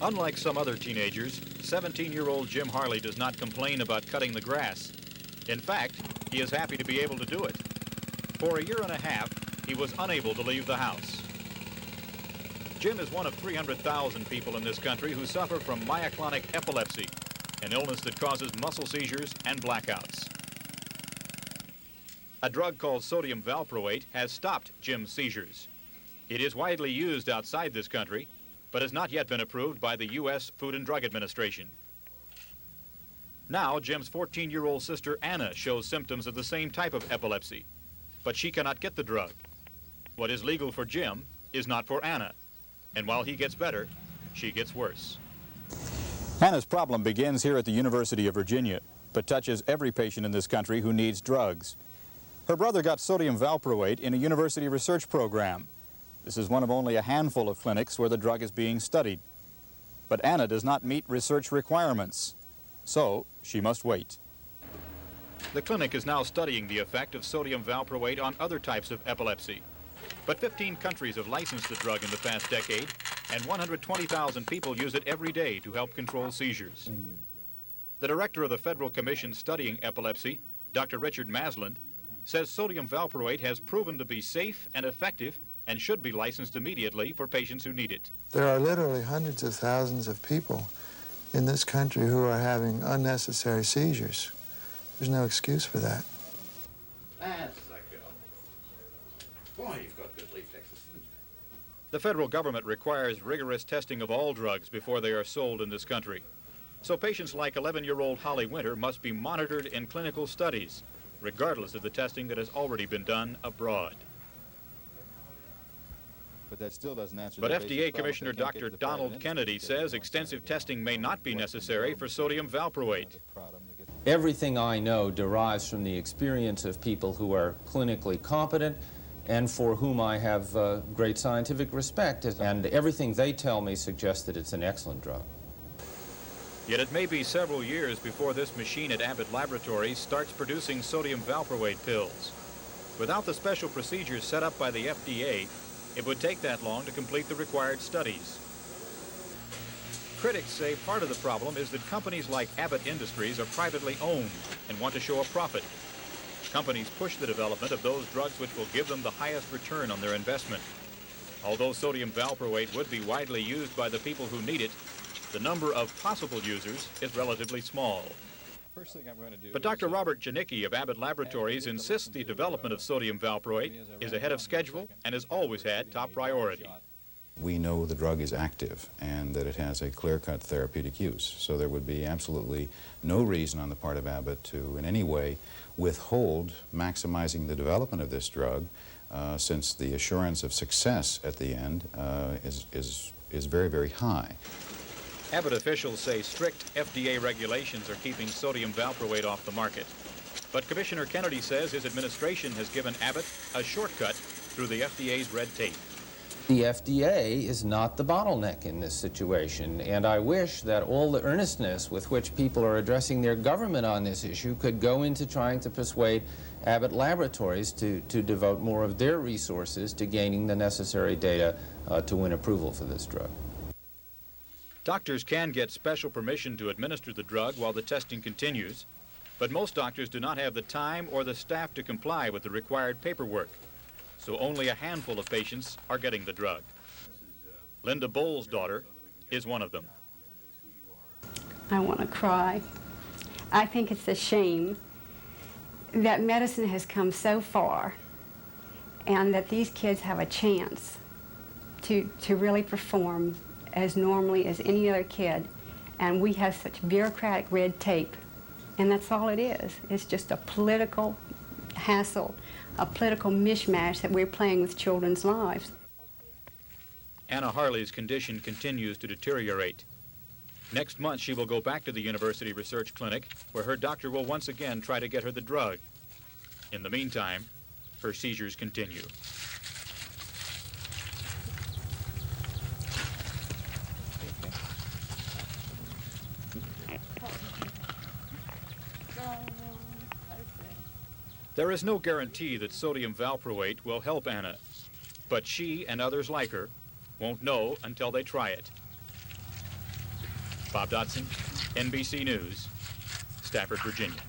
Unlike some other teenagers, 17-year-old Jim Harley does not complain about cutting the grass. In fact, he is happy to be able to do it. For a year and a half, he was unable to leave the house. Jim is one of 300,000 people in this country who suffer from myoclonic epilepsy, an illness that causes muscle seizures and blackouts. A drug called sodium valproate has stopped Jim's seizures. It is widely used outside this country, but has not yet been approved by the U.S. Food and Drug Administration. Now, Jim's 14-year-old sister Anna shows symptoms of the same type of epilepsy, but she cannot get the drug. What is legal for Jim is not for Anna, and while he gets better, she gets worse. Anna's problem begins here at the University of Virginia, but touches every patient in this country who needs drugs. Her brother got sodium valproate in a university research program. This is one of only a handful of clinics where the drug is being studied. But Anna does not meet research requirements, so she must wait. The clinic is now studying the effect of sodium valproate on other types of epilepsy. But 15 countries have licensed the drug in the past decade, and 120,000 people use it every day to help control seizures. The director of the Federal Commission studying epilepsy, Dr. Richard Masland, says sodium valproate has proven to be safe and effective and should be licensed immediately for patients who need it. There are literally hundreds of thousands of people in this country who are having unnecessary seizures. There's no excuse for that. That's the girl. Boy, you've got good reflexes. The federal government requires rigorous testing of all drugs before they are sold in this country. So patients like 11-year-old Holly Winter must be monitored in clinical studies, regardless of the testing that has already been done abroad. But that still doesn't answer. But FDA Commissioner Dr. Donald Kennedy says extensive testing may not be necessary for sodium valproate. Everything I know derives from the experience of people who are clinically competent and for whom I have great scientific respect, and everything they tell me suggests that it's an excellent drug. Yet it may be several years before this machine at Abbott Laboratories starts producing sodium valproate pills. Without the special procedures set up by the FDA, it would take that long to complete the required studies. Critics say part of the problem is that companies like Abbott Industries are privately owned and want to show a profit. Companies push the development of those drugs which will give them the highest return on their investment. Although sodium valproate would be widely used by the people who need it, the number of possible users is relatively small. But Dr. Robert Janicki of Abbott Laboratories insists the development of sodium valproate is ahead of schedule and has always had top priority. We know the drug is active and that it has a clear-cut therapeutic use, so there would be absolutely no reason on the part of Abbott to in any way withhold maximizing the development of this drug, since the assurance of success at the end is very, very high. Abbott officials say strict FDA regulations are keeping sodium valproate off the market. But Commissioner Kennedy says his administration has given Abbott a shortcut through the FDA's red tape. The FDA is not the bottleneck in this situation, and I wish that all the earnestness with which people are addressing their government on this issue could go into trying to persuade Abbott Laboratories to devote more of their resources to gaining the necessary data to win approval for this drug. Doctors can get special permission to administer the drug while the testing continues, but most doctors do not have the time or the staff to comply with the required paperwork, so only a handful of patients are getting the drug. Linda Bowles' daughter is one of them. I want to cry. I think it's a shame that medicine has come so far and that these kids have a chance to really perform as normally as any other kid, and we have such bureaucratic red tape, and that's all it is. It's just a political hassle, a political mishmash that we're playing with children's lives. Anna Harley's condition continues to deteriorate. Next month, she will go back to the University Research Clinic, where her doctor will once again try to get her the drug. In the meantime, her seizures continue. There is no guarantee that sodium valproate will help Anna, but she and others like her won't know until they try it. Bob Dotson, NBC News, Stafford, Virginia.